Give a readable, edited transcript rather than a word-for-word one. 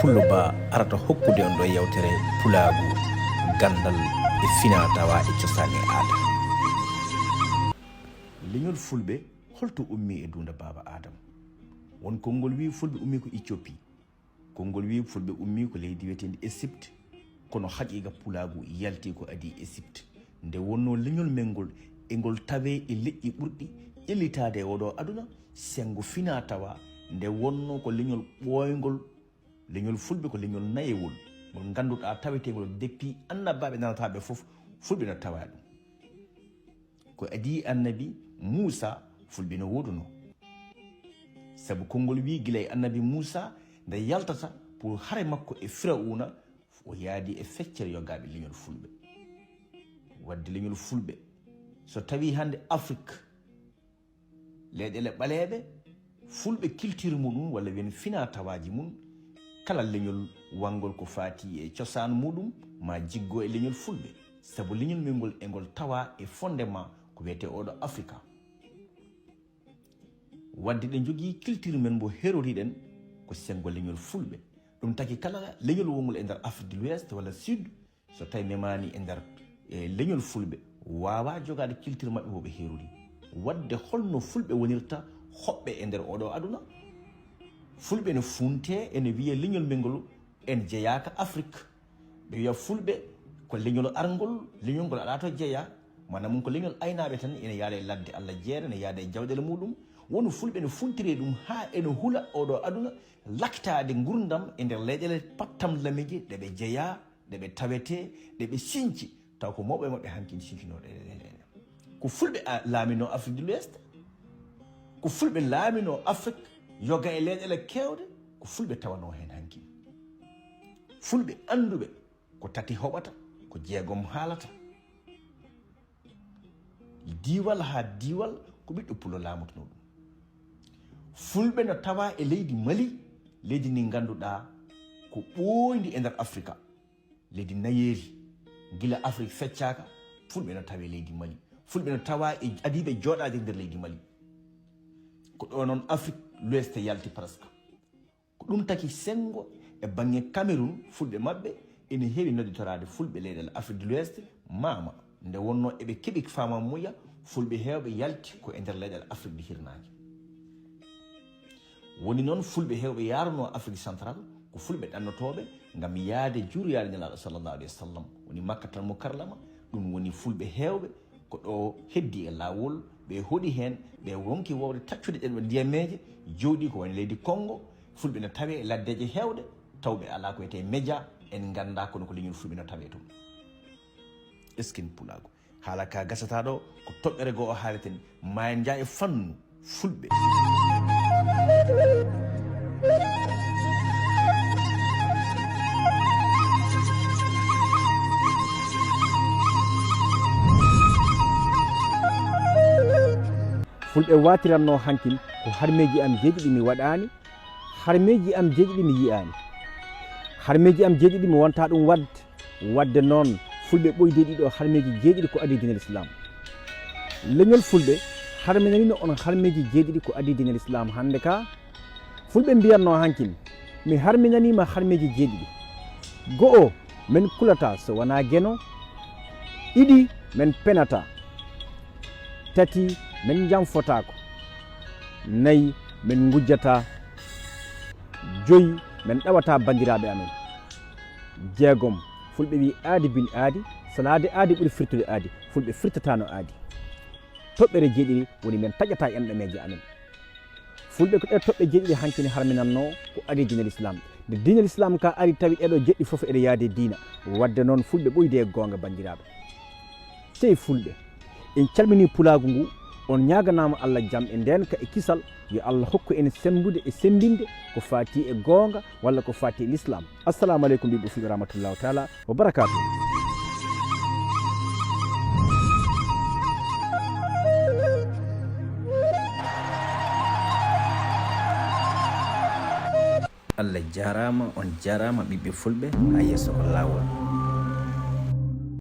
pullo ba arata hokkude on ɗo yewtere pulaagu gandal e finatawa e cosaan e aada. leñol fulɓe holto ummi e dunda baba adama. won konngol wi fulɓe ummi ko Éthiopie, konngol wi fulɓe ummi ko leydi wiyetedi Égypte, kono haqiqa pulaagu yalti ko adi Égypte. nde wonno leñol men ngol e ngol tawe e leƴƴi ɓurɗi ƴellitade e oɗo aduna sengo fina tawa nde wonno ko leñol ɓoygol. leñol fulɓe ko leñol nayewol ngol ganduɗa tawetegol depuis annabaɓe nanataɓe foof fulɓe no tawa ɗum. ko adi annabi Moussa fulɓe no woduno, saabu konngol wi gila e annabi Moussa nde yaltata pour hare makko e Firauna o yaadi e feccere yogaɓe leñol fulɓe. wadde leñol fulɓe so tawi hande Afrique leyɗele ɓaleɓe fulɓe culture muɗum walla wiyen fina tawaji mum kala leñol wangol ko fati e cosaan muɗum ma jiggo e leñol fulɓe, saabu leñol men ngol e ngol tawa e fondement ko wiyete oɗo Africa. wadde ɗe jogui culture men mbo heroriɗen ko sengo leñol fulɓe. ɗum taki kala leñol wongol e nder Afrique de l'Ouest walla Sud so tawi memani e nder leñol fulɓe wawa jogade culture mabɓe moɓe herori. wadde holno fulɓe wonirta hoɓɓe e nder oɗo aduna. fulɓe ne funte ene wiya leñol men ngol en jeeyaka Afrique. ɓe wiya fulɓe ko leñol arngol, leñol ngol aɗa to jeeya, manamum ko leñol aynaɓe tan ene yaada e ladde Allah jeere, ne yaada e jawɗele muɗum. wonu fulɓe ne funtire ɗum ha ene hula oɗo aduna laktade gurdam e nder leyɗele pattam lamiji ɗeɓe jeeya, ɗeɓe tawete, ɗeɓe sinci taw ko mawɓe mabɓe hankkini sinkinoɗe. ko fulɓe laamino Afrique de l'Ouest, ko fulɓe laamino Afrique yoga e leyɗele kewɗe, ko fulɓe tawano hen hanki. fulɓe anduɓe ko tati hoɓata, ko jeegom haalata. diwal ha diwal ko ɓiɗɗo pulo laamotono ɗum. fulɓe no tawa e leydi Mali, leydi ndi ganduɗa ko ɓooyndi e nder Afrique, leydi nayeeri gila Afrique feccaka. fulɓe no tawa e leydi Mali, fulɓe no tawa e adiɓe jooɗade nder leydi Mali. ko ɗo noon Afrique l'Ouest yalti presque. ko ɗum taki sengo e banggue Cameroun fulɓe mabɓe ene heewi nodditorade fulɓe leyɗele Afrique de l'Ouest mama nde wonno eɓe keeɓi famamuya fulɓe hewɓe yalti ko e nder leyɗele Afrique de hirnague. woni noon fulɓe hewɓe yaruno Afrique central ko fulɓe ɗannotoɓe gam yaade juuroyade nelaɗo sallllahu alayhi wa sallam, woni Makkatal Mukarrama. ɗum woni fulɓe hewɓe ko ɗo heddi e lawol, ɓe hoɗi hen, ɓe wonki wawde taccude ɗenɓe ndiyameje jooɗi ko woni leydi Congo. fulɓe no tawe e laddeje hewɗe tawɓe ala ko wiyete média, en ganda kono ko leñol fulɓe no tawe toon. eskin pulago haala ka gasata ɗo ko toɓɓere goo o haaleten ma en jaa e fannu fulɓe. fulɓe watiranno hankin ko harmeji am jeeɗiɗi mi waɗani, harmeji am jeeɗiɗi mi yiyani, harmeji am jeeɗiɗi mi wonta ɗum wadde noon fulɓe ɓoyde ɗiɗo harmeji jeeɗiɗi ko adi dinel islam. leñol fulɓe harminanino on harmeji jeeɗiɗi ko adi dinel islam. hande ka fulɓe mbiyatno hankin mi harminanima harmeji jeeɗiɗi. go'o min kulata so wona gueno, ɗiɗi min penata, tati min jamfotako, nayyi min gujjata, joyi min ɗawata bandiraɓe amen, jeegom fulɓe wi aadi bil aadi, salade aadi ɓuuri firtude aadi, fulɓe firtatano aadi. toɓɓere jeeɗiɗi woni min taƴata enɗameje amen. fulɓe ko ɗe toɓɓe jeeɗiɗi hankini harminanno ko adi dinel islam. nde dinel islam ka ari tawi ɗeɗo jeɗɗi foof eɗe yaade diina, wadde noon fulɓe ɓoyde e gonga bandiraɓe. sey fulɓe en calmini pulagu ngu, on ñaganama Allah jaam e nden ka e kisal, yo Allah hokku en sembude e sembinde ko fati e gonga walla ko fati e l'islam. assalamu aleykum ɓiɓɓe fulɓe rahmatullahu taala wa barakatuh. Allah jarama, on jarama ɓiɓɓe fulɓe ha yesso ko lawol.